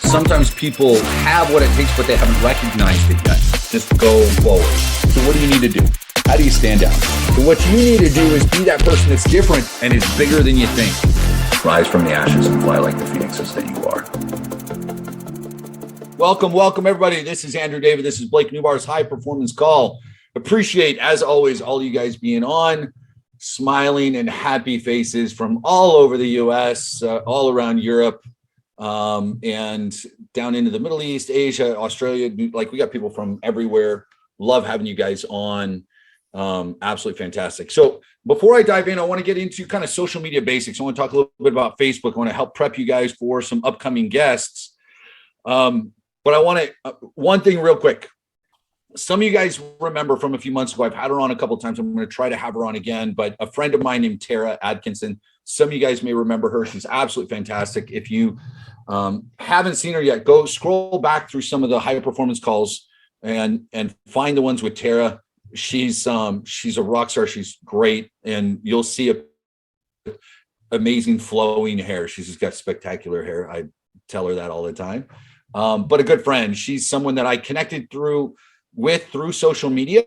Sometimes people have what it takes, but they haven't recognized it yet. Just go forward. So what do you need to do? How do you stand out? So what you need to do is be that person that's different and is bigger than you think. Rise from the ashes and fly like the phoenixes that you are. Welcome, everybody. This is Andrew David. This is Blake Newbar's High Performance Call. Appreciate, as always, all you guys being on, smiling and happy faces from all over the U.S., all around Europe, and down into the Middle East, Asia, Australia. Like, we got people from everywhere. Love having you guys on. Absolutely fantastic. So before I dive in, I want to get into kind of social media basics. I want to talk a little bit about Facebook. I want to help prep you guys for some upcoming guests. But I want to, one thing real quick. Some of you guys remember from a few months ago, I've had her on a couple of times. I'm going to try to have her on again, but a friend of mine named Tara Atkinson, some of you guys may remember her. She's absolutely fantastic. If you haven't seen her yet, go scroll back through some of the high performance calls and find the ones with Tara. She's a rock star. She's great. And you'll see amazing flowing hair. She's just got spectacular hair. I tell her that all the time. But a good friend. She's someone that I connected through social media.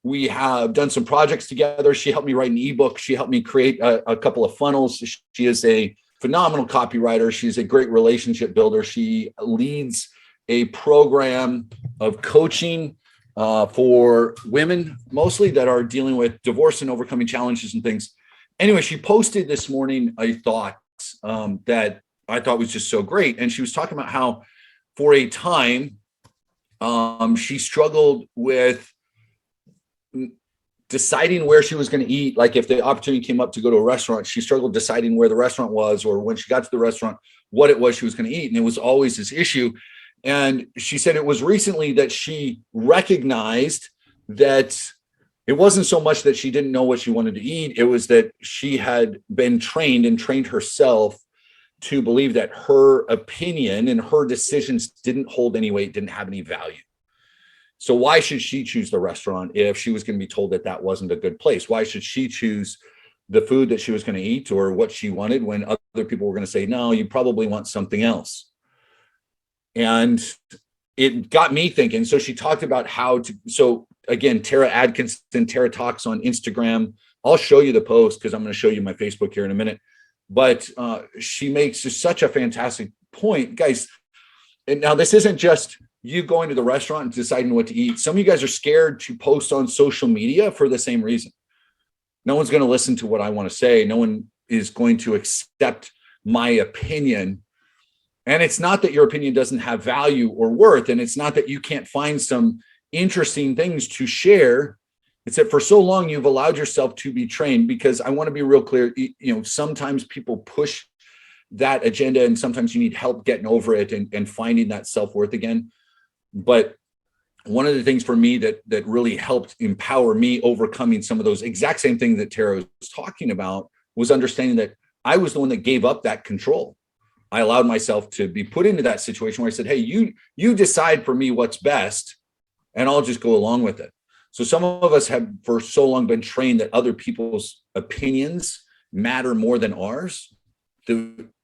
We have done some projects together. She helped me write an ebook. She helped me create a couple of funnels. She is a phenomenal copywriter. She's a great relationship builder. She leads a program of coaching for women, mostly, that are dealing with divorce and overcoming challenges and things. Anyway, she posted this morning a thought that I thought was just so great. And she was talking about how for a time, she struggled with deciding where she was going to eat. Like, if the opportunity came up to go to a restaurant, she struggled deciding where the restaurant was, or when she got to the restaurant, what it was she was going to eat. And it was always this issue. And she said it was recently that she recognized that it wasn't so much that she didn't know what she wanted to eat. It was that she had been trained herself to believe that her opinion and her decisions didn't hold any weight, didn't have any value. So why should she choose the restaurant if she was going to be told that that wasn't a good place? Why should she choose the food that she was going to eat or what she wanted when other people were going to say, no, you probably want something else? And it got me thinking. So she talked about how to, so again, Tara Atkinson, Tara Talks on Instagram. I'll show you the post because I'm going to show you my Facebook here in a minute. But she makes just such a fantastic point, guys. And now this isn't just you going to the restaurant and deciding what to eat. Some of you guys are scared to post on social media for the same reason. No one's going to listen to what I want to say. No one is going to accept my opinion. And it's not that your opinion doesn't have value or worth. And it's not that you can't find some interesting things to share. It's that for so long you've allowed yourself to be trained, because I want to be real clear. Sometimes people push that agenda, and sometimes you need help getting over it and finding that self-worth again. But one of the things for me that really helped empower me overcoming some of those exact same things that Tara was talking about was understanding that I was the one that gave up that control. I allowed myself to be put into that situation where I said, hey, you decide for me what's best, and I'll just go along with it. So some of us have for so long been trained that other people's opinions matter more than ours.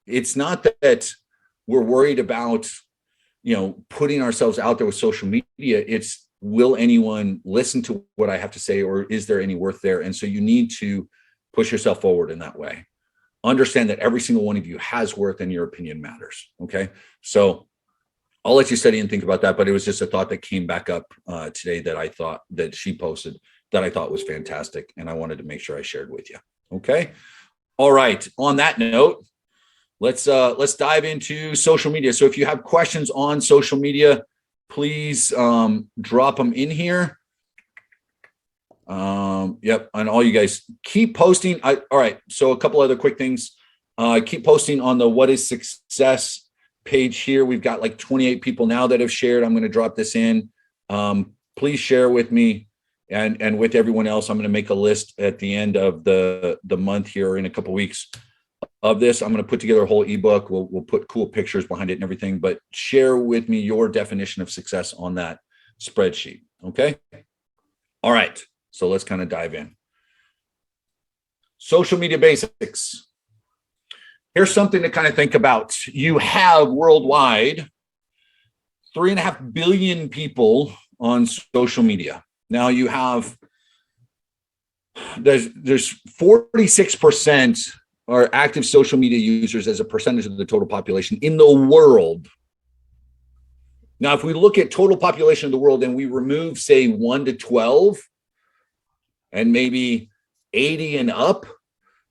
It's not that we're worried about, putting ourselves out there with social media. It's, will anyone listen to what I have to say, or is there any worth there? And so you need to push yourself forward in that way. Understand that every single one of you has worth and your opinion matters. Okay. So I'll let you study and think about that, but it was just a thought that came back up today that I thought that she posted that I thought was fantastic. And I wanted to make sure I shared with you. Okay. All right. On that note, let's dive into social media. So if you have questions on social media, please drop them in here. Yep. And all you guys keep posting. All right. So a couple other quick things. Keep posting on the What is Success page here. We've got like 28 people now that have shared. I'm going to drop this in. Please share with me and with everyone else. I'm going to make a list at the end of the month here in a couple of weeks of this. I'm going to put together a whole ebook. We'll put cool pictures behind it and everything, but share with me your definition of success on that spreadsheet. Okay. All right. So let's kind of dive in. Social media basics. Here's something to kind of think about. You have worldwide 3.5 billion people on social media. Now you have, there's 46% are active social media users as a percentage of the total population in the world. Now, if we look at total population of the world and we remove, say, 1 to 12 and maybe 80 and up,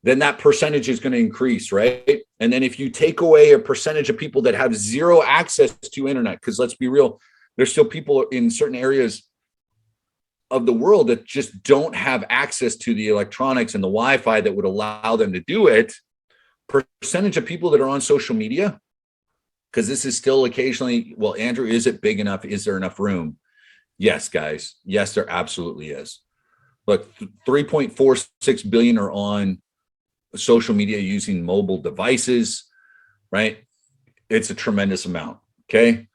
then that percentage is going to increase, right? And then if you take away a percentage of people that have zero access to internet, because let's be real, there's still people in certain areas of the world that just don't have access to the electronics and the Wi-Fi that would allow them to do it. Percentage of people that are on social media, because this is still occasionally, well, Andrew, is it big enough? Is there enough room? Yes, guys. Yes, there absolutely is. Look, 3.46 billion are on social media using mobile devices, right? It's a tremendous amount, okay?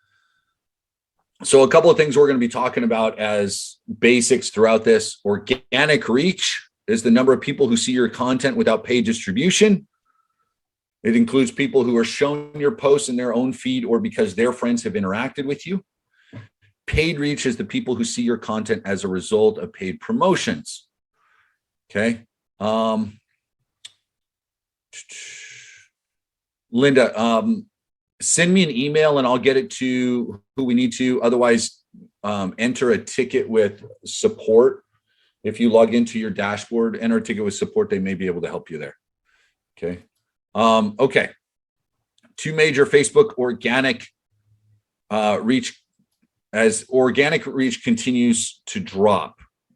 So a couple of things we're going to be talking about as basics throughout this. Organic reach is the number of people who see your content without paid distribution. It includes people who are shown your posts in their own feed or because their friends have interacted with you. Paid reach is the people who see your content as a result of paid promotions. Okay. Linda, send me an email and I'll get it to who we need to. Otherwise, enter a ticket with support. If you log into your dashboard, enter a ticket with support, they may be able to help you there. Okay. Okay. Two major Facebook organic reach, as organic reach continues to drop,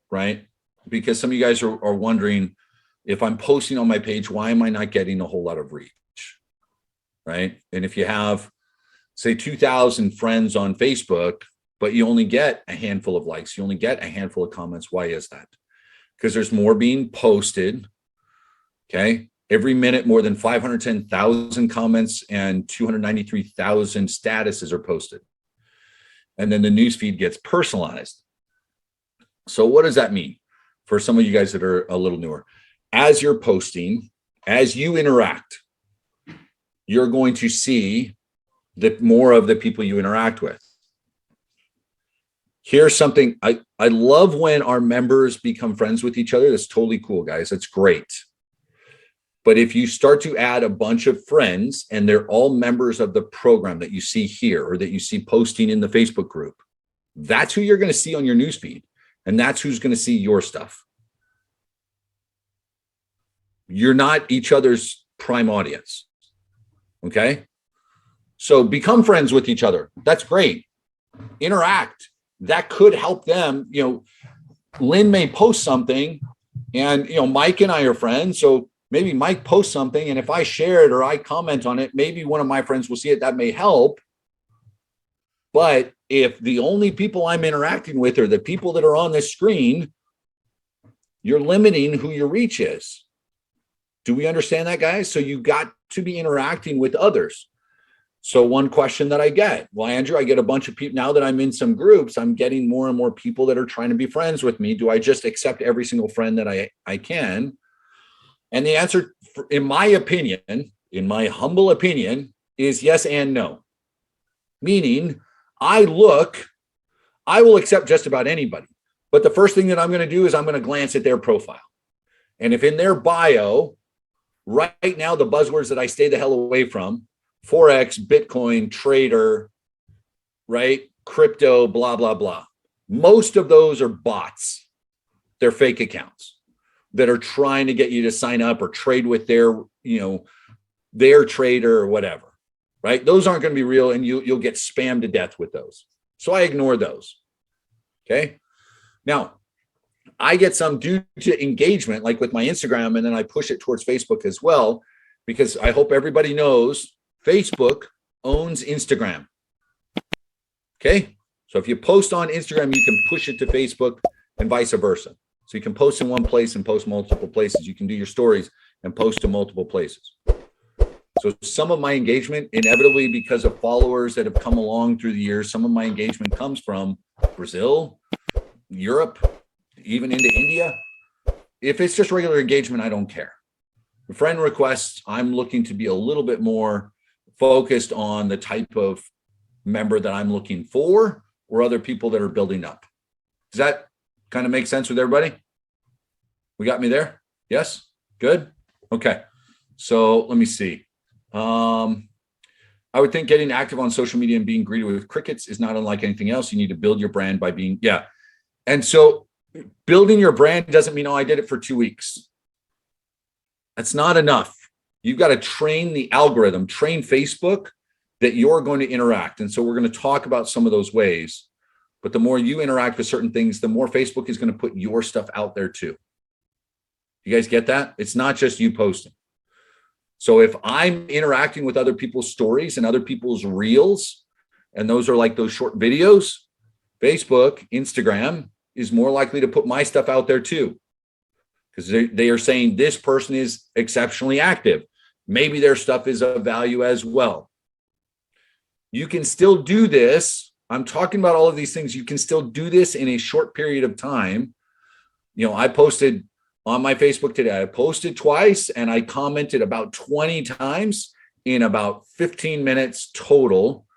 right? Because some of you guys are wondering, if I'm posting on my page, why am I not getting a whole lot of reach, right? And if you have, say, 2,000 friends on Facebook, but you only get a handful of likes, you only get a handful of comments, why is that? Because there's more being posted, okay? Every minute, more than 510,000 comments and 293,000 statuses are posted. And then the newsfeed gets personalized. So what does that mean for some of you guys that are a little newer? As you're posting, as you interact, you're going to see more of the people you interact with. Here's something, I love when our members become friends with each other. That's totally cool, guys. That's great. But if you start to add a bunch of friends and they're all members of the program that you see here or that you see posting in the Facebook group, that's who you're going to see on your newsfeed. And that's who's going to see your stuff. You're not each other's prime audience. Okay. So become friends with each other. That's great. Interact. That could help them. You know, Lynn may post something and, you know, Mike and I are friends. So maybe Mike posts something, and if I share it or I comment on it, maybe one of my friends will see it. That may help. But if the only people I'm interacting with are the people that are on this screen, you're limiting who your reach is. Do we understand that, guys? So you got to be interacting with others. So one question that I get, well, Andrew, I get a bunch of people now that I'm in some groups, I'm getting more and more people that are trying to be friends with me. Do I just accept every single friend that I can? And the answer, in my opinion, in my humble opinion, is yes and no. Meaning, I will accept just about anybody. But the first thing that I'm going to do is I'm going to glance at their profile. And if in their bio, right now, the buzzwords that I stay the hell away from, Forex, Bitcoin, trader, right? Crypto, blah, blah, blah. Most of those are bots. They're fake accounts that are trying to get you to sign up or trade with their, you know, their trader or whatever, right? Those aren't going to be real, and you'll get spammed to death with those. So I ignore those. Okay. Now, I get some due to engagement, like with my Instagram, and then I push it towards Facebook as well, because I hope everybody knows Facebook owns Instagram. Okay. So if you post on Instagram, you can push it to Facebook and vice versa. So you can post in one place and post multiple places. You can do your stories and post to multiple places. So some of my engagement, inevitably because of followers that have come along through the years, some of my engagement comes from Brazil, Europe, even into India. If it's just regular engagement, I don't care. The friend requests, I'm looking to be a little bit more focused on the type of member that I'm looking for or other people that are building up. Does that kind of make sense with everybody? We got me there? Yes? Good? Okay. So let me see. I would think getting active on social media and being greeted with crickets is not unlike anything else. You need to build your brand by being, yeah. And so building your brand doesn't mean, oh, I did it for 2 weeks. That's not enough. You've got to train the algorithm, train Facebook that you're going to interact. And so we're going to talk about some of those ways. But the more you interact with certain things, the more Facebook is going to put your stuff out there too. You guys get that? It's not just you posting. So if I'm interacting with other people's stories and other people's reels, and those are like those short videos, Facebook, Instagram is more likely to put my stuff out there too. Because they are saying this person is exceptionally active. Maybe their stuff is of value as well. You can still do this. I'm talking about all of these things. You can still do this in a short period of time. You know, I posted on my Facebook today, I posted twice and I commented about 20 times in about 15 minutes total.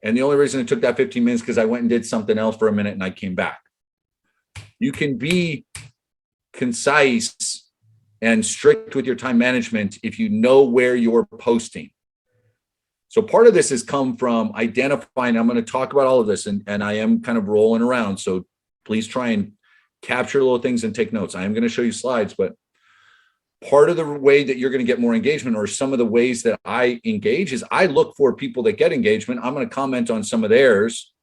And the only reason it took that 15 minutes because I went and did something else for a minute and I came back. You can be concise and strict with your time management if you know where you're posting. So part of this has come from identifying, I'm going to talk about all of this and I am kind of rolling around. So please try and capture little things and take notes. I am going to show you slides, but part of the way that you're going to get more engagement or some of the ways that I engage is I look for people that get engagement. I'm going to comment on some of theirs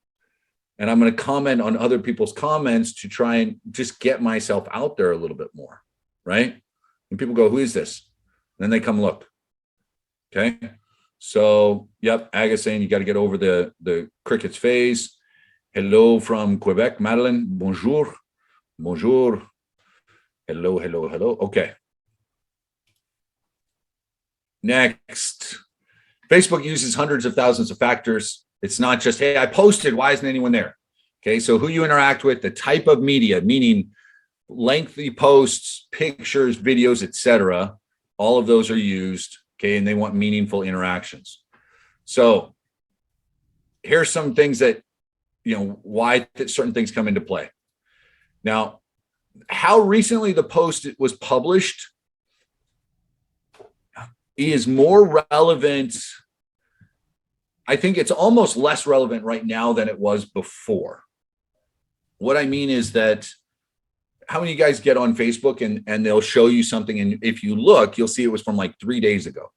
and I'm going to comment on other people's comments to try and just get myself out there a little bit more, right? And people go, who is this? And then they come look. Okay. So, yep, Aga's saying you got to get over the crickets phase. Hello from Quebec, Madeline. Bonjour. Bonjour. Hello, hello, hello. Okay. Next. Facebook uses hundreds of thousands of factors. It's not just, hey, I posted, why isn't anyone there? Okay, so who you interact with, the type of media, meaning lengthy posts, pictures, videos, etc. All of those are used, okay, and they want meaningful interactions. So here's some things that, you know, why certain things come into play. Now, how recently the post was published is more relevant. I think it's almost less relevant right now than it was before. What I mean is that how many of you guys get on Facebook and they'll show you something, and if you look, you'll see it was from like 3 days ago,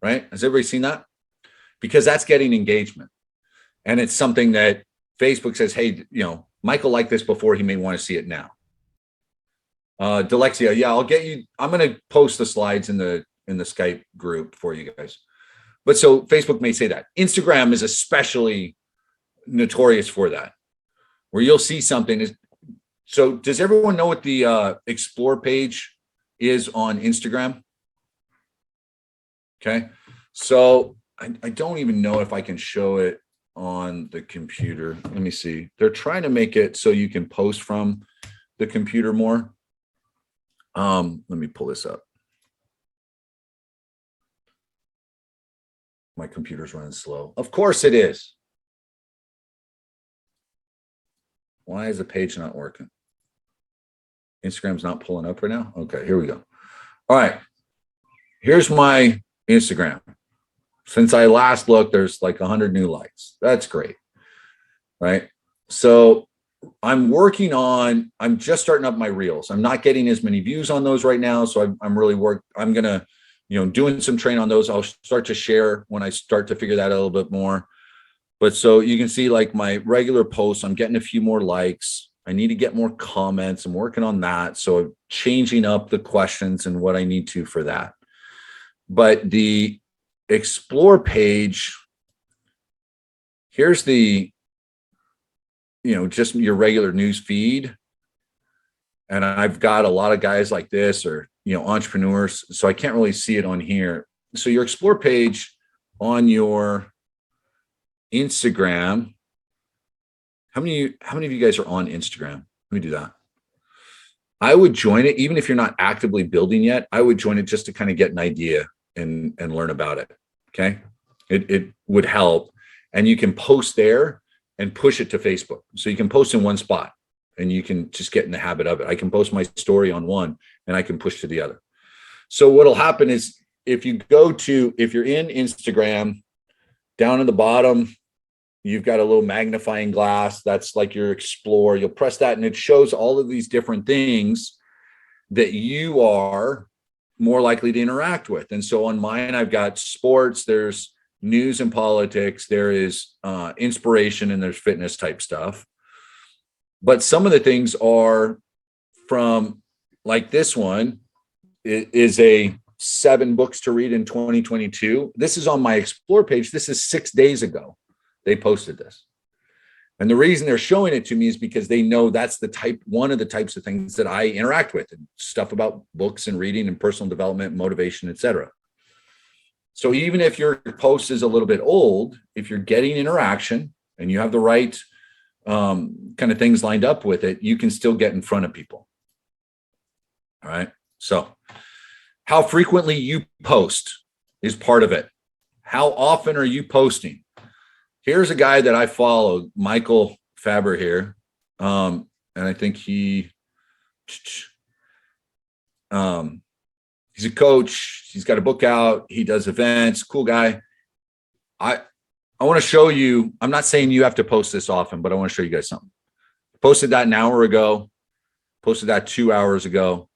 right? Has everybody seen that? Because that's getting engagement. And it's something that Facebook says, hey, you know, Michael liked this before, he may want to see it now. Delexia, yeah, I'll get you. I'm going to post the slides in the Skype group for you guys. But so Facebook may say that. Instagram is especially notorious for that, where you'll see something. So does everyone know what the explore page is on Instagram? Okay. So I don't even know if I can show it on the computer. Let me see. They're trying to make it so you can post from the computer more. Let me pull this up. My computer's running slow. Of course it is. Why is the page not working? Instagram's not pulling up right now? Okay, here we go. All right. Here's my Instagram. Since I last looked, there's like 100 new likes. That's great, right? So I'm just starting up my reels. I'm not getting as many views on those right now. So I'm really I'm going to, doing some training on those. I'll start to share when I start to figure that out a little bit more. But so you can see like my regular posts, I'm getting a few more likes. I need to get more comments. I'm working on that. So changing up the questions and what I need to for that. But the explore page, here's the, just your regular news feed. And I've got a lot of guys like this or, entrepreneurs. So I can't really see it on here. So your explore page on your Instagram, how many of you guys are on Instagram? Let me do that. I would join it, even if you're not actively building yet. I would join it just to kind of get an idea and learn about it. Okay. It would help. and you can post there and push it to Facebook. So you can post in one spot and you can just get in the habit of it. I can post my story on one and I can push to the other. So what'll happen is if you're in Instagram, down at the bottom, you've got a little magnifying glass. That's like your Explore. You'll press that and it shows all of these different things that you are more likely to interact with. And so on mine, I've got sports, there's news and politics, there is inspiration, and there's fitness type stuff. But some of the things are from, like this one, it is a 7 books to read in 2022. This is on my Explore page. This is 6 days ago. They posted this. And the reason they're showing it to me is because they know that's one of the types of things that I interact with, and stuff about books and reading and personal development, motivation, etc. So even if your post is a little bit old, if you're getting interaction and you have the right kind of things lined up with it, you can still get in front of people. All right. So how frequently you post is part of it. How often are you posting? Here's a guy that I follow, Michael Faber here. And I think he's a coach. He's got a book out. He does events. Cool guy. I want to show you. I'm not saying you have to post this often, but I want to show you guys something. Posted that an hour ago. Posted that 2 hours ago.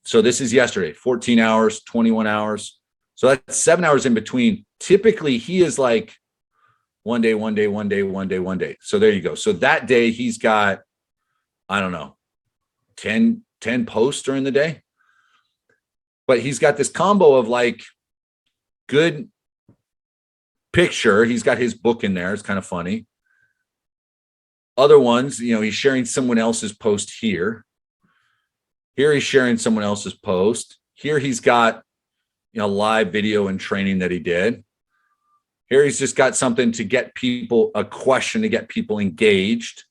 So this is yesterday, 14 hours, 21 hours. So that's 7 hours in between. Typically, he is like one day. So there you go. So that day he's got, I don't know, 10 posts during the day. But he's got this combo of like good picture. He's got his book in there. It's kind of funny. Other ones, he's sharing someone else's post here. Here he's sharing someone else's post. Here he's got, live video and training that he did. Here he's just got something to get people, a question to get people engaged,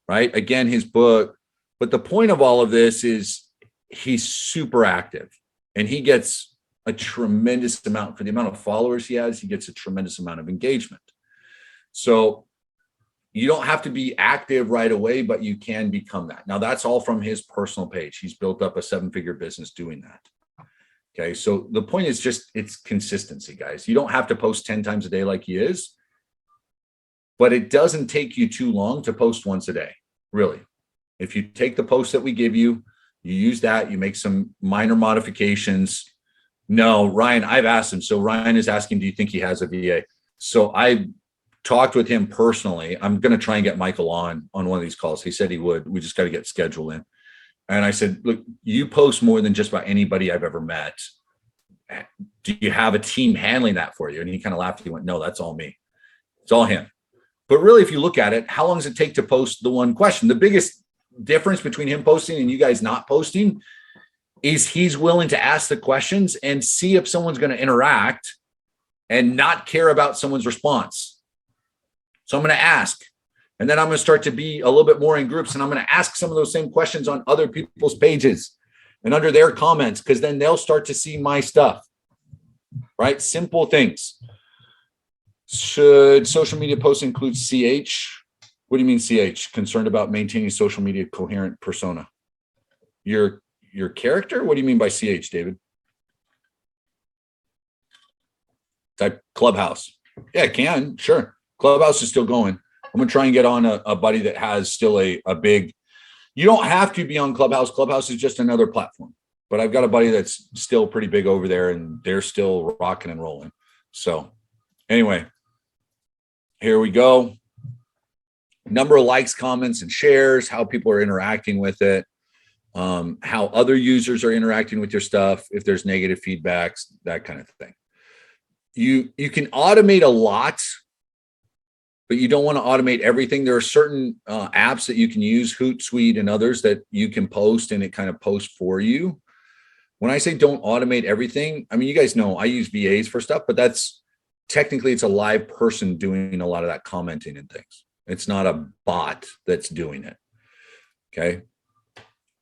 right? Again, his book. But the point of all of this is he's super active, and he gets a tremendous amount, for the amount of followers he has, he gets a tremendous amount of engagement. So you don't have to be active right away, but you can become that. Now, that's all from his personal page. He's built up a 7-figure business doing that. Okay, so the point is just, it's consistency, guys. You don't have to post 10 times a day like he is, but it doesn't take you too long to post once a day, really. If you take the post that we give you, you use that, you make some minor modifications. No, Ryan, I've asked him. So Ryan is asking, do you think he has a VA? So I talked with him personally. I'm going to try and get Michael on one of these calls. He said he would. We just got to get scheduled in. And I said, look, you post more than just about anybody I've ever met. Do you have a team handling that for you? And he kind of laughed. He went, no, that's all me. It's all him. But really, if you look at it, how long does it take to post the one question? The biggest difference between him posting and you guys not posting is he's willing to ask the questions and see if someone's going to interact and not care about someone's response. So I'm going to ask, and then I'm going to start to be a little bit more in groups, and I'm going to ask some of those same questions on other people's pages and under their comments, because then they'll start to see my stuff, right? Simple things. Should social media posts include CH? What do you mean CH? Concerned about maintaining social media coherent persona? Your character? What do you mean by CH, David? Type Clubhouse. Yeah, it can. Sure. Clubhouse is still going. I'm going to try and get on a buddy that has still a big, you don't have to be on Clubhouse. Clubhouse is just another platform, but I've got a buddy that's still pretty big over there, and they're still rocking and rolling. So anyway, here we go. Number of likes, comments, and shares, how people are interacting with it, how other users are interacting with your stuff, if there's negative feedbacks, that kind of thing. You can automate a lot, but you don't want to automate everything. There are certain apps that you can use, Hootsuite and others, that you can post and it kind of posts for you. When I say don't automate everything, I mean, you guys know I use VAs for stuff, but that's technically, it's a live person doing a lot of that commenting and things. It's not a bot that's doing it. Okay.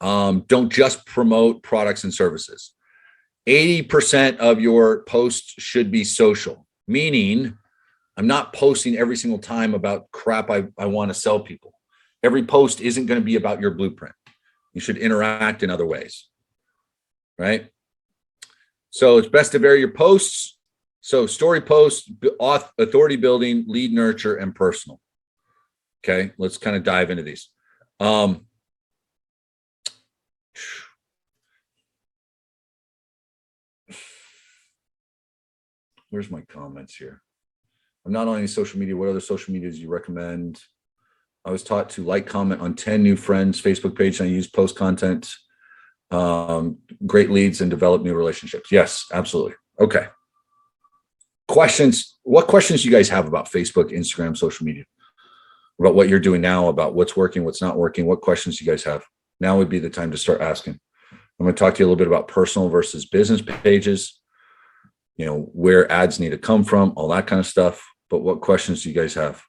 Don't just promote products and services. 80% of your posts should be social, meaning I'm not posting every single time about crap I want to sell people. Every post isn't going to be about your blueprint. You should interact in other ways, right? So it's best to vary your posts. So story posts, authority building, lead nurture, and personal. Okay, let's kind of dive into these. Where's my comments here? I'm not on any social media. What other social medias do you recommend? I was taught to like, comment on 10 new friends' Facebook page, and I use post content, great leads, and develop new relationships. Yes, absolutely. Okay. Questions. What questions do you guys have about Facebook, Instagram, social media? About what you're doing now, about what's working, what's not working? What questions do you guys have? Now would be the time to start asking. I'm going to talk to you a little bit about personal versus business pages, where ads need to come from, all that kind of stuff. But what questions do you guys have?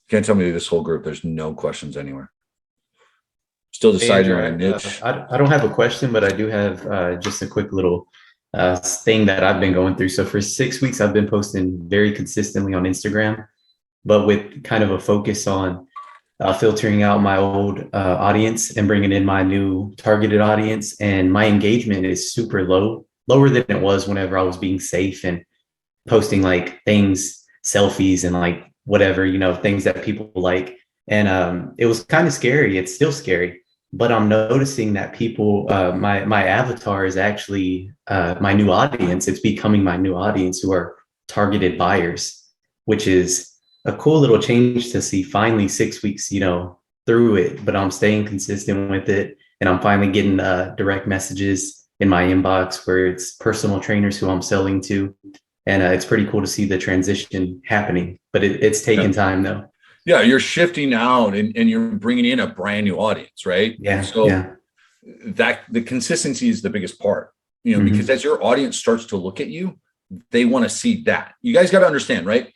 Can't tell me this whole group, there's no questions anywhere. Still deciding on a niche. I don't have a question, but I do have just a quick little thing that I've been going through. So for 6 weeks, I've been posting very consistently on Instagram, but with kind of a focus on filtering out my old audience and bringing in my new targeted audience. And my engagement is super low, lower than it was whenever I was being safe and posting like things, selfies, and like whatever, things that people like. And it was kind of scary. It's still scary, but I'm noticing that people, my avatar is actually my new audience. It's becoming my new audience who are targeted buyers, which is a cool little change to see finally 6 weeks, through it, but I'm staying consistent with it. And I'm finally getting direct messages in my inbox where it's personal trainers who I'm selling to. And it's pretty cool to see the transition happening, but it's taking time though. Yeah, you're shifting out and you're bringing in a brand new audience, right? Yeah. So yeah. that the consistency is the biggest part, because as your audience starts to look at you, they want to see that. You guys got to understand, right?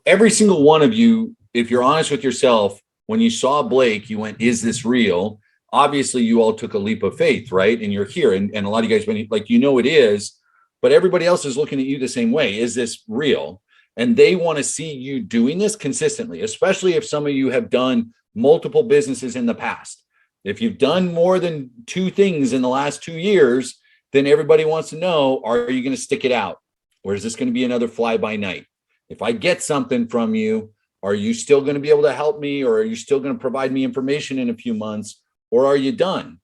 Every single one of you, if you're honest with yourself, when you saw Blake, you went, is this real? Obviously, you all took a leap of faith, right? And you're here. And a lot of you guys, like, it is, but everybody else is looking at you the same way. Is this real? And they want to see you doing this consistently, especially if some of you have done multiple businesses in the past. If you've done more than 2 things in the last 2 years, then everybody wants to know, are you going to stick it out? Or is this going to be another fly by night? If I get something from you, are you still going to be able to help me? Or are you still going to provide me information in a few months? Or are you done?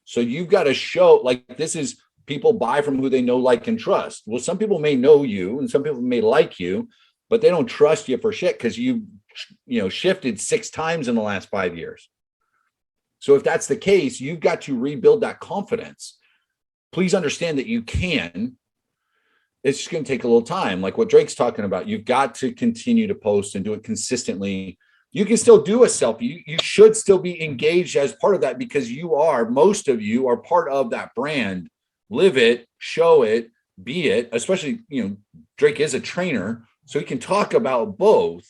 So you've got to show, like, this is, people buy from who they know, like, and trust. Well, some people may know you and some people may like you, but they don't trust you for shit because you shifted 6 times in the last 5 years. So if that's the case, you've got to rebuild that confidence. Please understand that you can. It's just going to take a little time. Like what Drake's talking about, you've got to continue to post and do it consistently. You can still do a selfie. You should still be engaged as part of that because most of you are part of that brand. Live it, show it, be it, especially, Drake is a trainer, so he can talk about both,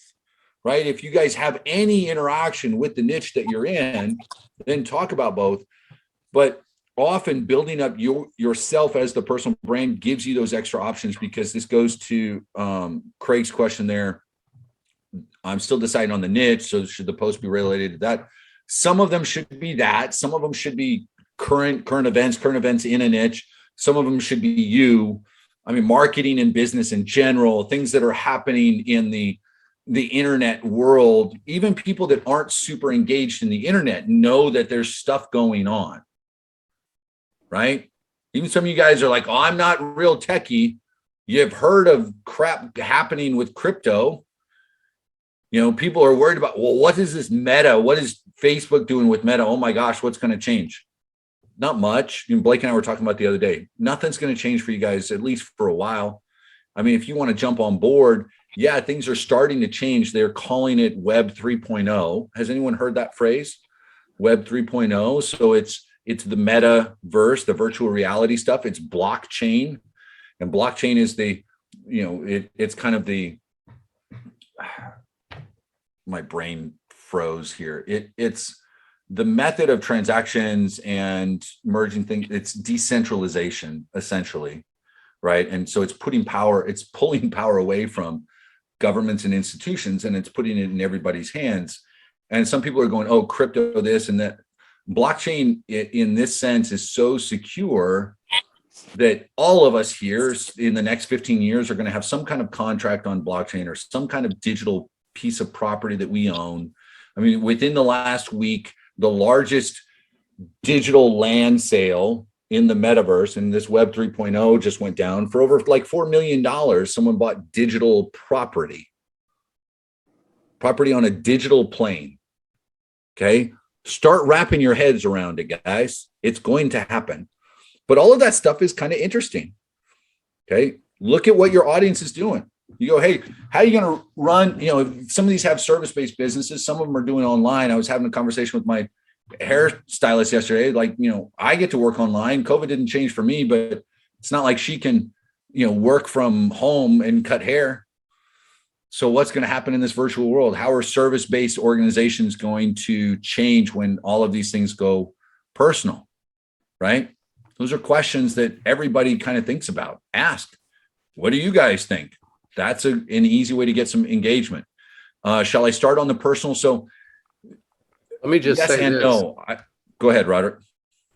right? If you guys have any interaction with the niche that you're in, then talk about both. But often building up yourself as the personal brand gives you those extra options, because this goes to Craig's question there. I'm still deciding on the niche. So should the post be related to that? Some of them should be that. Some of them should be current events in a niche. Some of them should be you. I mean, marketing and business in general, things that are happening in the internet world. Even people that aren't super engaged in the internet know that there's stuff going on, right? Even some of you guys are like, oh, I'm not real techie. You've heard of crap happening with crypto. People are worried about, well, what is this Meta? What is Facebook doing with Meta? Oh my gosh, what's going to change? Not much. Blake and I were talking about the other day. Nothing's going to change for you guys, at least for a while. I mean, if you want to jump on board, yeah, things are starting to change. They're calling it Web 3.0. Has anyone heard that phrase? Web 3.0. So it's the metaverse, the virtual reality stuff. It's blockchain. And blockchain is it's kind of the, my brain froze here. It's the method of transactions and merging things. It's decentralization, essentially, right? And so it's pulling power away from governments and institutions, and it's putting it in everybody's hands. And some people are going, oh, crypto, this and that. Blockchain in this sense is so secure that all of us here in the next 15 years are going to have some kind of contract on blockchain or some kind of digital piece of property that we own. I mean, within the last week, the largest digital land sale in the metaverse, and this Web 3.0 just went down for over like $4 million. Someone bought digital property on a digital plane. Okay. Start wrapping your heads around it, guys. It's going to happen. But all of that stuff is kind of interesting. Okay. Look at what your audience is doing. You go, hey, how are you going to run? You know, some of these have service-based businesses. Some of them are doing online. I was having a conversation with my hairstylist yesterday. Like, you know, I get to work online. COVID didn't change for me, but it's not like she can, you know, work from home and cut hair. So what's going to happen in this virtual world? How are service-based organizations going to change when all of these things go personal, right? Those are questions that everybody kind of thinks about. Ask, what do you guys think? That's an easy way to get some engagement. Shall I start on the personal? So let me just say this. No. Go ahead, Roderick.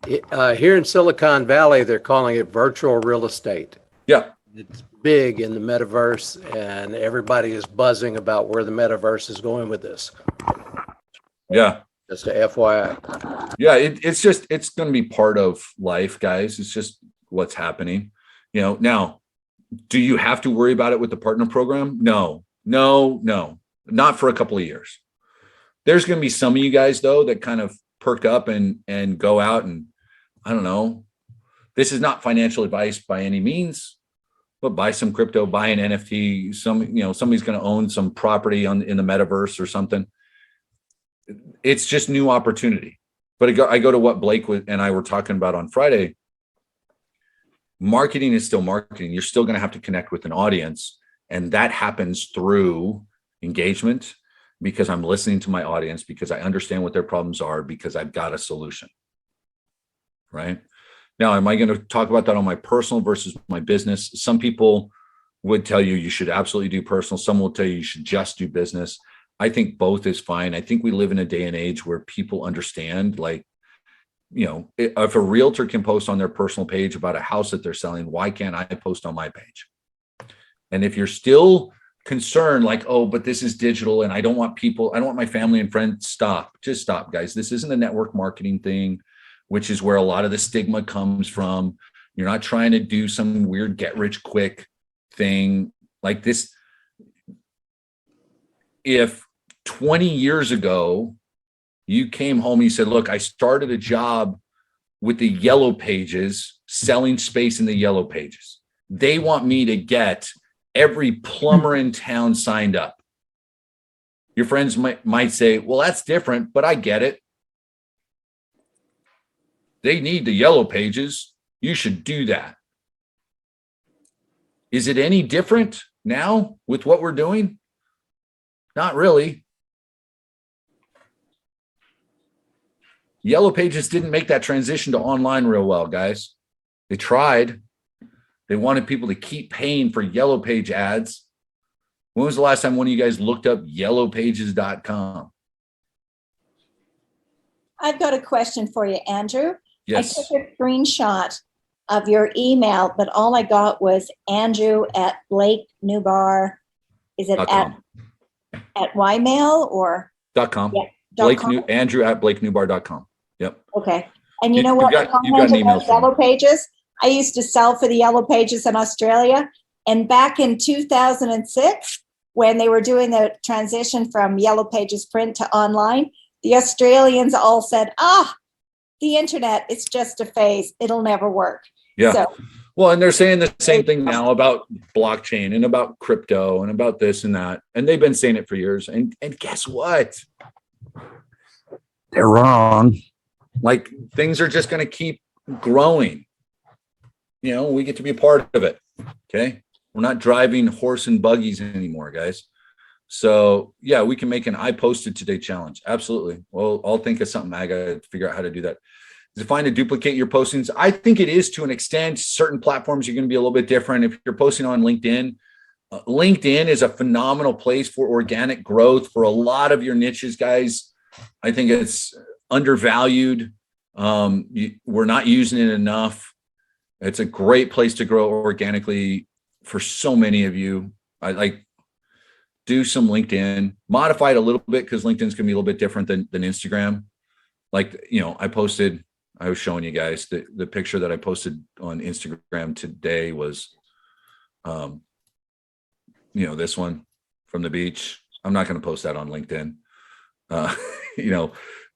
Here in Silicon Valley, they're calling it virtual real estate. Yeah. It's big in the metaverse, and everybody is buzzing about where the metaverse is going with this. Yeah. Just a FYI. Yeah, it's going to be part of life, guys. It's just what's happening. You know, now, do you have to worry about it with the partner program? No, not for a couple of years. There's going to be some of you guys, though, that kind of perk up and go out and, I don't know, this is not financial advice by any means, but buy some crypto, buy an NFT. Somebody's going to own some property in the metaverse or something. It's just new opportunity. But I go to what Blake and I were talking about on Friday. Marketing is still marketing. You're still going to have to connect with an audience. And that happens through engagement, because I'm listening to my audience, because I understand what their problems are, because I've got a solution. Right? Now, am I going to talk about that on my personal versus my business? Some people would tell you should absolutely do personal. Some will tell you should just do business. I think both is fine. I think we live in a day and age where people understand, like, you know, if a realtor can post on their personal page about a house that they're selling, why can't I post on my page? And if you're still concerned, like, oh, but this is digital and I don't want my family and friends, just stop, guys. This isn't a network marketing thing, which is where a lot of the stigma comes from. You're not trying to do some weird get rich quick thing like this. If 20 years ago, you came home and you said, look, I started a job with the Yellow Pages, selling space in the Yellow Pages. They want me to get every plumber in town signed up. Your friends might say, well, that's different, but I get it. They need the Yellow Pages. You should do that. Is it any different now with what we're doing? Not really. Yellow Pages didn't make that transition to online real well, guys. They tried. They wanted people to keep paying for Yellow Page ads. When was the last time one of you guys looked up yellowpages.com? I've got a question for you, Andrew. Yes. I took a screenshot of your email, but all I got was Andrew at Blake Newbar. Is it at Ymail or .com? Yeah, Andrew at blakenewbar.com. Yep. Okay. And you know what? You got an email from Yellow Pages. I used to sell for the Yellow Pages in Australia. And back in 2006, when they were doing the transition from Yellow Pages print to online, the Australians all said, the internet, it's just a phase. It'll never work. Yeah. So, well, and they're saying the same thing now about blockchain and about crypto and about this and that. And they've been saying it for years. And guess what? They're wrong. Like, things are just going to keep growing. You know, we get to be a part of it. Okay. We're not driving horse and buggies anymore, guys. So yeah, we can make an I posted today challenge. Absolutely. Well, I'll think of something. I got to figure out how to do that. Is it fine to duplicate your postings? I think it is to an extent. Certain platforms you're going to be a little bit different. If you're posting on LinkedIn, LinkedIn is a phenomenal place for organic growth for a lot of your niches, guys. I think it's undervalued. We're not using it enough. It's a great place to grow organically for so many of you. I like do some LinkedIn, modify it a little bit because LinkedIn's gonna be a little bit different than Instagram. Like, I was showing you guys the picture that I posted on Instagram today was, this one from the beach. I'm not going to post that on LinkedIn,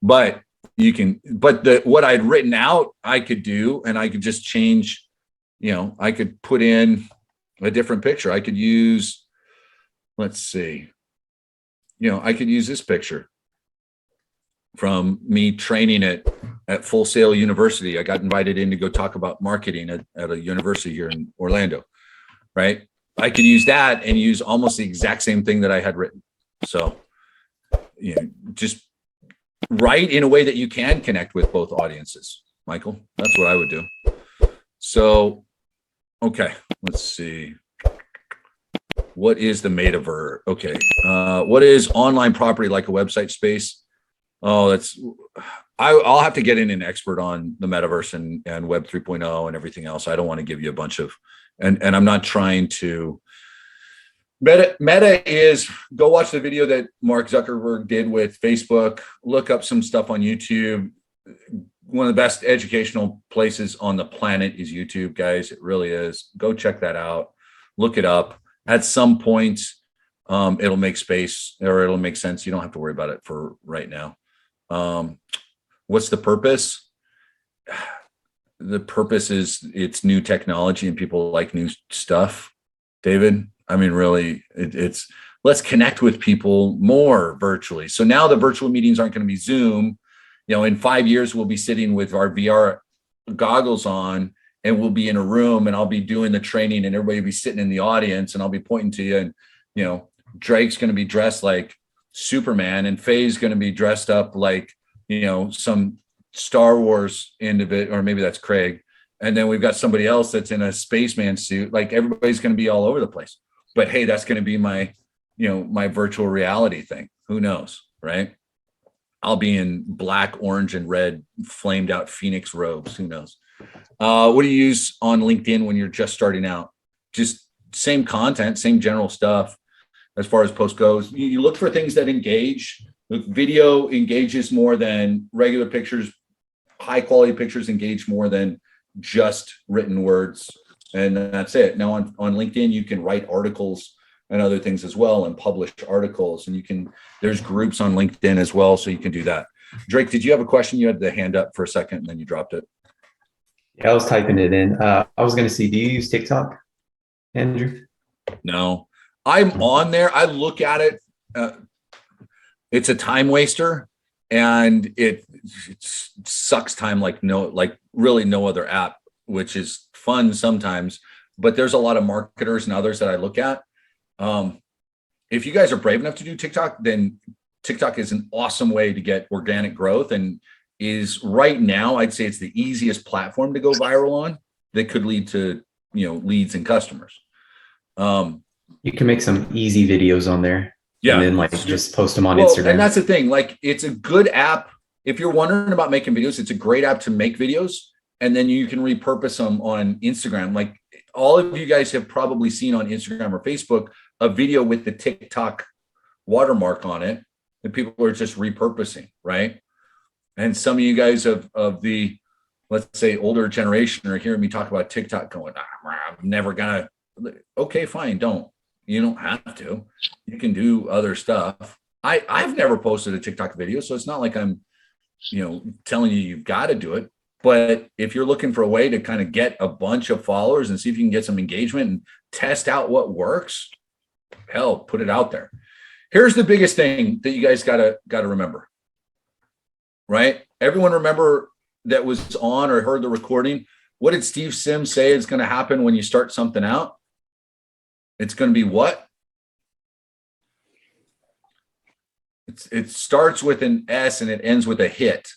but you can, but what I'd written out, I could do, and I could just change, I could put in a different picture. I could use, let's see, I could use this picture from me training at Full Sail University. I got invited in to go talk about marketing at a university here in Orlando, right? I could use that and use almost the exact same thing that I had written. So, just write in a way that you can connect with both audiences, Michael. That's what I would do. So, okay, let's see. What is the metaverse? Okay. What is online property like a website space? Oh, I'll have to get in an expert on the metaverse and Web 3.0 and everything else. I don't want to give you a bunch of, and I'm not trying to. Meta is, go watch the video that Mark Zuckerberg did with Facebook. Look up some stuff on YouTube. One of the best educational places on the planet is YouTube, guys. It really is. Go check that out. Look it up. At some point, it'll make space, or it'll make sense. You don't have to worry about it for right now. What's the purpose? The purpose is it's new technology and people like new stuff, David. I mean, really, it's let's connect with people more virtually. So now the virtual meetings aren't going to be Zoom. In 5 years, we'll be sitting with our VR goggles on, and we'll be in a room, and I'll be doing the training, and everybody will be sitting in the audience, and I'll be pointing to you, and Drake's going to be dressed like Superman, and Faye's going to be dressed up like some Star Wars individual, or maybe that's Craig, and then we've got somebody else that's in a spaceman suit. Like, everybody's going to be all over the place. But hey, that's going to be my my virtual reality thing. Who knows, right? I'll be in black, orange, and red flamed out Phoenix robes. Who knows? What do you use on LinkedIn when you're just starting out? Just same content, same general stuff. As far as post goes, you look for things that engage. Video engages more than regular pictures. High quality pictures engage more than just written words. And that's it. Now on LinkedIn, you can write articles and other things as well, and publish articles. And there's groups on LinkedIn as well. So you can do that. Drake, did you have a question? You had the hand up for a second and then you dropped it. Yeah, I was typing it in. I was going to see, do you use TikTok, Andrew? No, I'm on there. I look at it. It's a time waster, and it sucks time like really no other app, which is fun sometimes. But there's a lot of marketers and others that I look at. If you guys are brave enough to do TikTok, then TikTok is an awesome way to get organic growth, and is right now, I'd say it's the easiest platform to go viral on that could lead to, leads and customers. You can make some easy videos on there. Yeah. And then just post them on Instagram. And that's the thing. Like, it's a good app. If you're wondering about making videos, it's a great app to make videos. And then you can repurpose them on Instagram. Like, all of you guys have probably seen on Instagram or Facebook a video with the TikTok watermark on it that people are just repurposing, right? And some of you guys of the, let's say, older generation are hearing me talk about TikTok going, I'm never gonna. Okay, fine, don't. You don't have to. You can do other stuff. I've never posted a TikTok video, so it's not like I'm, telling you you've got to do it. But if you're looking for a way to kind of get a bunch of followers and see if you can get some engagement and test out what works, hell, put it out there. Here's the biggest thing that you guys gotta remember. Right? Everyone remember that was on or heard the recording. What did Steve Sims say is going to happen when you start something out? It's going to be what? It starts with an S and it ends with a hit.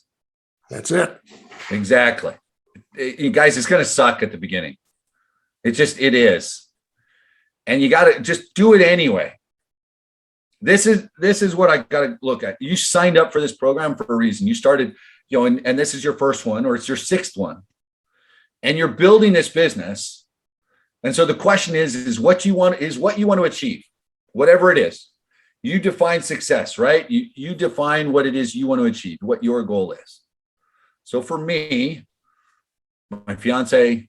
That's it. Exactly. You guys, it's going to suck at the beginning. It is. And you got to just do it anyway. This is what I got to look at. You signed up for this program for a reason. You started, and this is your first one, or it's your sixth one, and you're building this business. And so the question is what you want to achieve, whatever it is. You define success, right? You define what it is you want to achieve, what your goal is. So for me, my fiance,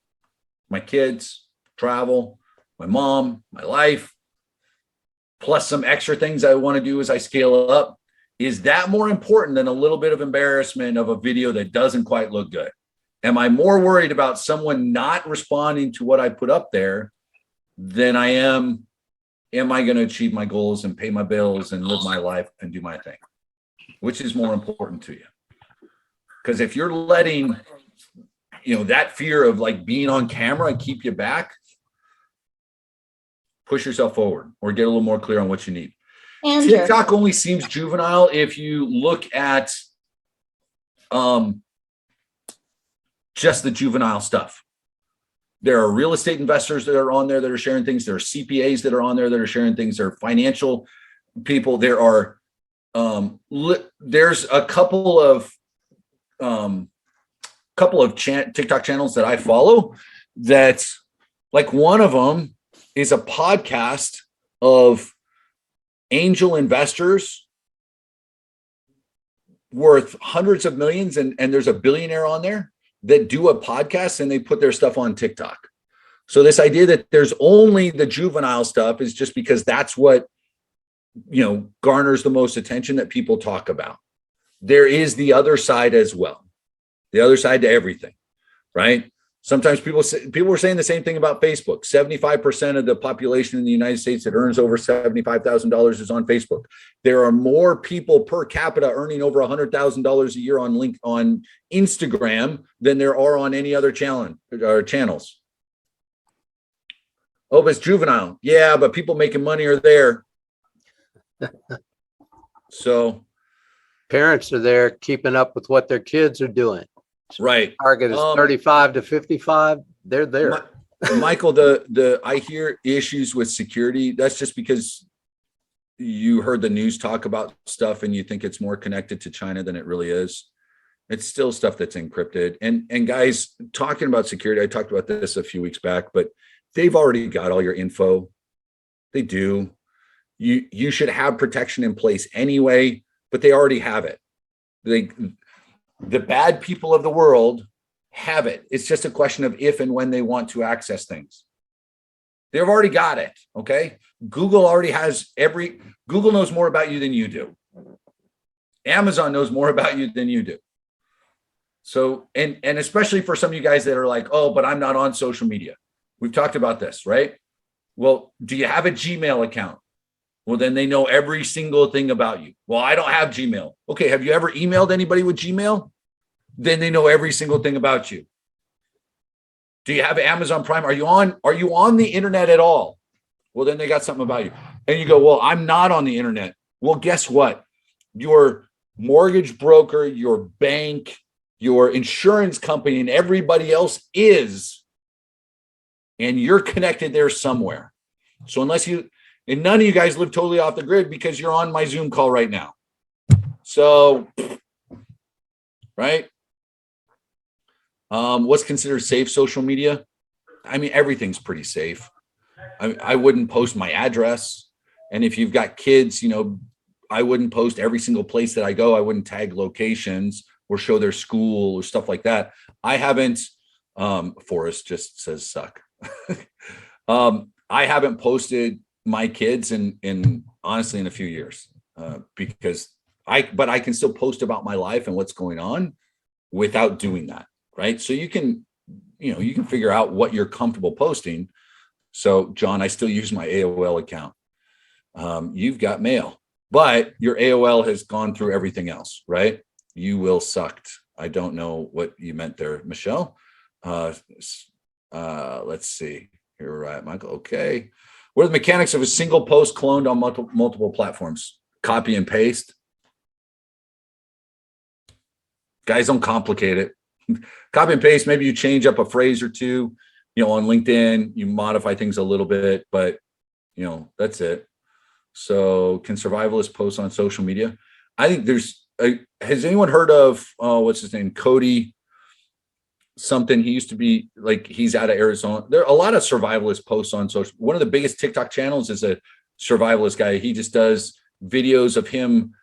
my kids, travel, my mom, my life, plus some extra things I want to do as I scale up. Is that more important than a little bit of embarrassment of a video that doesn't quite look good? Am I more worried about someone not responding to what I put up there than I am I going to achieve my goals and pay my bills and live my life and do my thing? Which is more important to you? Because if you're letting, that fear of like being on camera keep you back, push yourself forward or get a little more clear on what you need. Andrew. TikTok only seems juvenile if you look at just the juvenile stuff. There are real estate investors that are on there that are sharing things. There are CPAs that are on there that are sharing things. There are financial people. There are there's a couple of TikTok channels that I follow that, like, one of them is a podcast of angel investors worth hundreds of millions, and there's a billionaire on there that do a podcast and they put their stuff on TikTok. So this idea that there's only the juvenile stuff is just because that's what, garners the most attention that people talk about. There is the other side as well. The other side to everything, right? Sometimes people were saying the same thing about Facebook. 75% of the population in the United States that earns over $75,000 is on Facebook. There are more people per capita earning over $100,000 a year on Instagram than there are on any other channels. Oh, but it's juvenile. Yeah, but people making money are there. So Parents are there keeping up with what their kids are doing. right. Target is 35 to 55. They're there. Michael, I hear issues with security. That's just because you heard the news talk about stuff and you think it's more connected to China than it really is. It's still stuff that's encrypted. And guys, talking about security, I talked about this a few weeks back, but they've already got all your info. They do. You should have protection in place anyway, but they already have it. The bad people of the world have it. It's just a question of if and when they want to access things. They've already got it. Okay. Google already has Google knows more about you than you do. Amazon knows more about you than you do. So, and especially for some of you guys that are like, oh, but I'm not on social media. We've talked about this, right? Well, do you have a Gmail account? Well, then they know every single thing about you. Well, I don't have Gmail. Okay. Have you ever emailed anybody with Gmail? Then they know every single thing about you. Do you have Amazon Prime? Are you on the internet at all? Well, then they got something about you. And you go, well, I'm not on the internet. Well, guess what? Your mortgage broker, your bank, your insurance company, and everybody else is. And you're connected there somewhere. So and none of you guys live totally off the grid because you're on my Zoom call right now. So, right? What's considered safe social media? I mean, everything's pretty safe. I wouldn't post my address. And if you've got kids, I wouldn't post every single place that I go. I wouldn't tag locations or show their school or stuff like that. I haven't, Forrest just says suck. I haven't posted my kids in honestly in a few years because I can still post about my life and what's going on without doing that. Right. So you can figure out what you're comfortable posting. So John, I still use my AOL account. You've got mail, but your AOL has gone through everything else, right? You will sucked. I don't know what you meant there, Michelle. Let's see. You're right, Michael. Okay. What are the mechanics of a single post cloned on multiple platforms? Copy and paste. Guys, don't complicate it. Copy and paste. Maybe you change up a phrase or two, on LinkedIn, you modify things a little bit, but that's it. So can survivalists post on social media? I think has anyone heard of, what's his name? Cody something. He used to be he's out of Arizona. There are a lot of survivalist posts on social. One of the biggest TikTok channels is a survivalist guy. He just does videos of him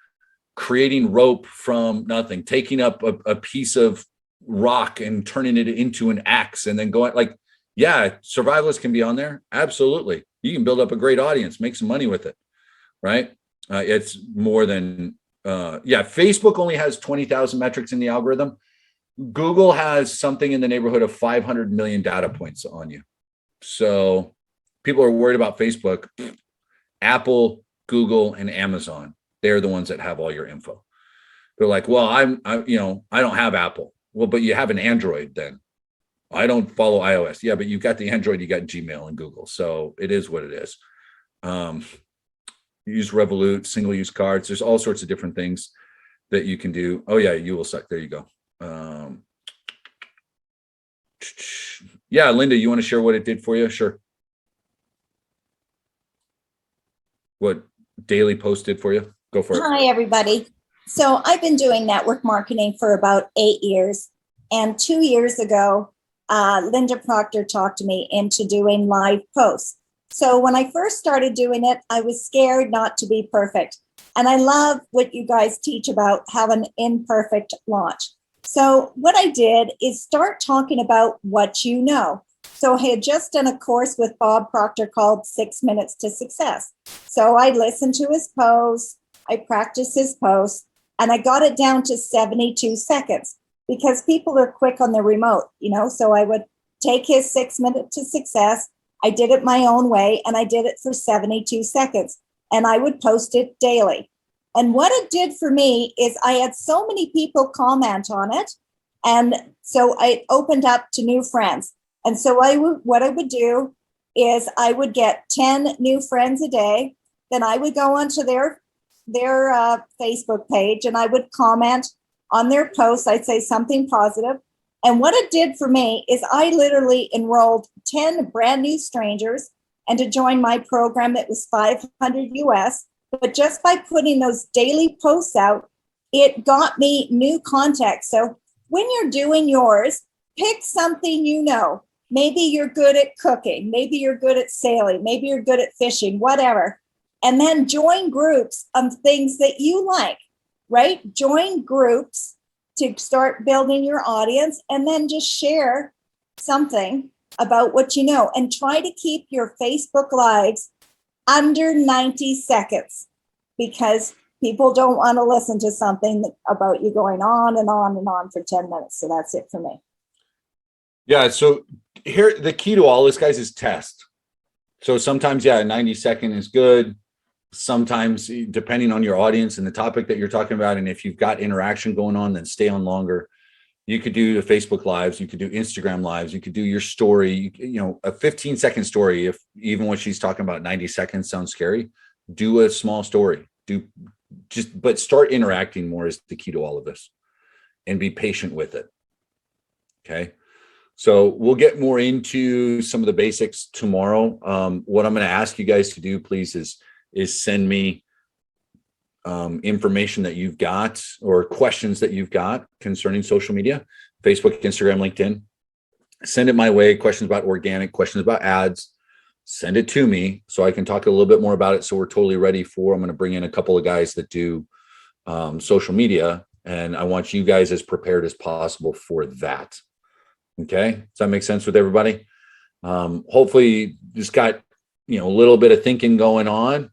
creating rope from nothing, taking up a piece of rock and turning it into an axe and then going survivalists can be on there. Absolutely. You can build up a great audience, make some money with it. Right. It's more than, Facebook only has 20,000 metrics in the algorithm. Google has something in the neighborhood of 500 million data points on you. So people are worried about Facebook. Apple, Google, and Amazon, they're the ones that have all your info. They're like, well, I don't have Apple. Well, but you have an Android then. I don't follow iOS. Yeah, but you've got the Android, you got Gmail and Google. So it is what it is. Use Revolut, single-use cards. There's all sorts of different things that you can do. Oh yeah, you will suck. There you go. Linda, you want to share what it did for you? Sure. What daily post did for you? Go for it. Hi, everybody. So I've been doing network marketing for about 8 years. And 2 years ago, Linda Proctor talked me into doing live posts. So when I first started doing it, I was scared not to be perfect. And I love what you guys teach about have an imperfect launch. So what I did is start talking about what you know. So I had just done a course with Bob Proctor called 6 Minutes to Success. So I listened to his posts, I practiced his posts, and I got it down to 72 seconds because people are quick on the remote, so I would take his 6 Minutes to Success. I did it my own way, and I did it for 72 seconds, and I would post it daily. And what it did for me is I had so many people comment on it, and so I opened up to new friends. And so what I would do is I would get 10 new friends a day. Then I would go onto their Facebook page and I would comment on their posts. I'd say something positive. And what it did for me is I literally enrolled 10 brand new strangers and to join my program, it was $500 US. But just by putting those daily posts out, it got me new context. So when you're doing yours, pick something you know. Maybe you're good at cooking. Maybe you're good at sailing. Maybe you're good at fishing, whatever. And then join groups of things that you like, right? Join groups to start building your audience and then just share something about what you know and try to keep your Facebook Lives under 90 seconds because people don't want to listen to something about you going on and on and on for 10 minutes. So that's it for me. Yeah. So here, the key to all this, guys, is test. So sometimes, 90 second is good. Sometimes, depending on your audience and the topic that you're talking about, and if you've got interaction going on, then stay on longer. You could do the Facebook Lives. You could do Instagram Lives. You could do your story. A 15-second story. If even what she's talking about 90 seconds sounds scary, do a small story. But start interacting more is the key to all of this, and be patient with it. Okay. So we'll get more into some of the basics tomorrow. What I'm going to ask you guys to do, please, is send me information that you've got or questions that you've got concerning social media, Facebook, Instagram, LinkedIn. Send it my way. Questions about organic, questions about ads. Send it to me so I can talk a little bit more about it. So we're totally ready for. I'm going to bring in a couple of guys that do social media, and I want you guys as prepared as possible for that. Okay, does that make sense with everybody? Hopefully just got, a little bit of thinking going on.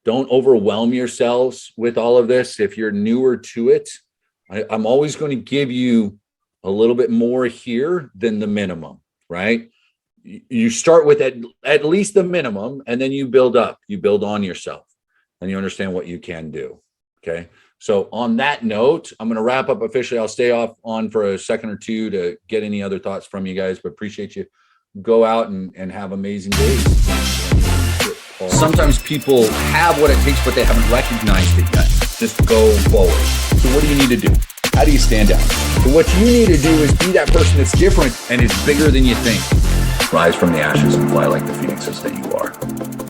Don't overwhelm yourselves with all of this. If you're newer to it, I'm always going to give you a little bit more here than the minimum, right? You start with at least the minimum, and then you build up, you build on yourself, and you understand what you can do. Okay. So on that note, I'm going to wrap up officially. I'll stay on for a second or two to get any other thoughts from you guys, but appreciate you. Go out and have amazing days. Sometimes people have what it takes, but they haven't recognized it yet. Just go forward. So what do you need to do? How do you stand out? So what you need to do is be that person that's different and is bigger than you think. Rise from the ashes and fly like the phoenixes that you are.